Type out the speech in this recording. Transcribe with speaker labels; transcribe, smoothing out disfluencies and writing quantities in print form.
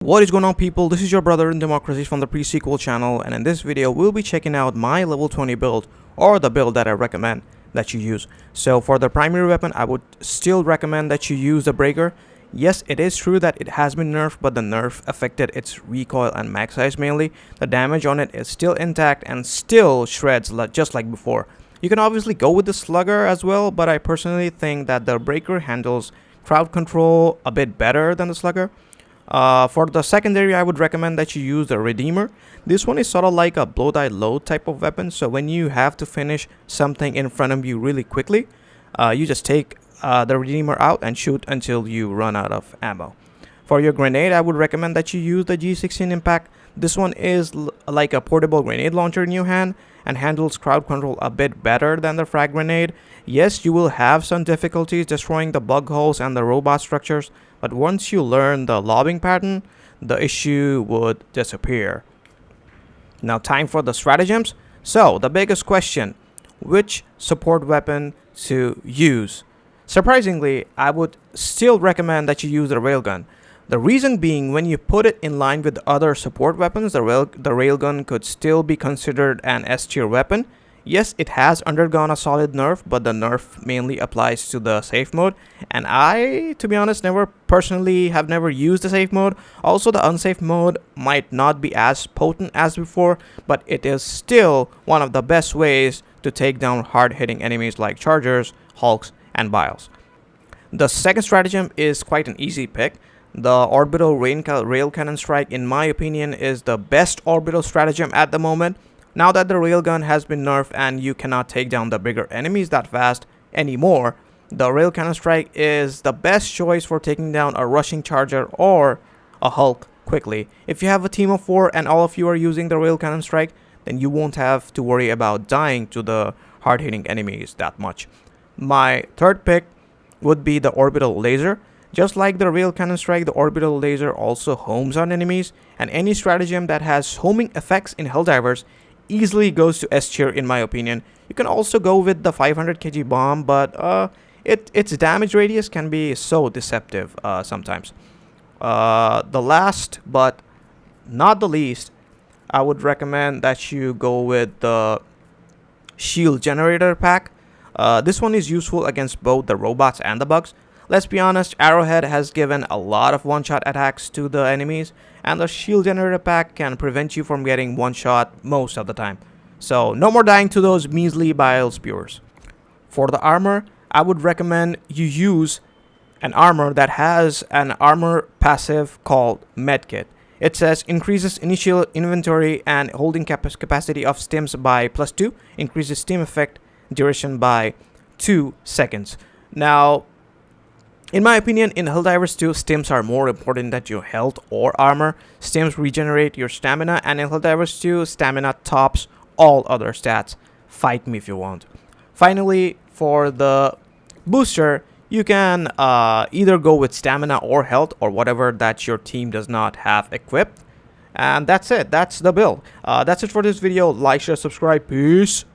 Speaker 1: What is going on, people? This is your brother in democracy from the pre-sequel channel, and in this video we'll be checking out my level 20 build, or the build that I recommend that you use. So for the primary weapon, I would still recommend that you use the breaker. Yes, it is true that it has been nerfed, but the nerf affected its recoil and mag size mainly. The damage on it is still intact and still shreds just like before. You can obviously go with the slugger as well, but I personally think that the breaker handles crowd control a bit better than the slugger. For the secondary, I would recommend that you use the Redeemer. This one is sort of like a blow-die load type of weapon, so when you have to finish something in front of you really quickly, you just take the Redeemer out and shoot until you run out of ammo. For your grenade, I would recommend that you use the G16 Impact. This one is like a portable grenade launcher in your hand and handles crowd control a bit better than the frag grenade. Yes, you will have some difficulties destroying the bug holes and the robot structures, but once you learn the lobbing pattern, the issue would disappear. Now, time for the stratagems. So, the biggest question, which support weapon to use? Surprisingly, I would still recommend that you use the railgun. The reason being, when you put it in line with other support weapons, the railgun could still be considered an S tier weapon. Yes, it has undergone a solid nerf, but the nerf mainly applies to the safe mode, and I, to be honest, have never used the safe mode. Also, the unsafe mode might not be as potent as before, but it is still one of the best ways to take down hard-hitting enemies like Chargers, Hulks, and Biles. The second stratagem is quite an easy pick. The orbital rail cannon strike, in my opinion, is the best orbital stratagem at the moment. Now that the railgun has been nerfed and you cannot take down the bigger enemies that fast anymore, the rail cannon strike is the best choice for taking down a rushing charger or a Hulk quickly. If you have a team of 4 and all of you are using the rail cannon strike, then you won't have to worry about dying to the hard-hitting enemies that much. My third pick would be the orbital laser. Just like the rail cannon strike, the orbital laser also homes on enemies, and any stratagem that has homing effects in Helldivers easily goes to S tier in my opinion. You can also go with the 500 kg bomb, but its damage radius can be so deceptive sometimes. The last but not the least, I would recommend that you go with the shield generator pack. This one is useful against both the robots and the bugs. Let's be honest, Arrowhead has given a lot of one-shot attacks to the enemies, and the shield generator pack can prevent you from getting one-shot most of the time. So no more dying to those measly bile spewers. For the armor, I would recommend you use an armor that has an armor passive called Medkit. It says increases initial inventory and holding capacity of stims by +2, increases stim effect duration by 2 seconds. Now, in my opinion, in Helldivers 2, stims are more important than your health or armor. Stims regenerate your stamina, and in Helldivers 2, stamina tops all other stats. Fight me if you want. Finally, for the booster, you can either go with stamina or health or whatever that your team does not have equipped. And that's it. That's the build. That's it for this video. Like, share, subscribe. Peace.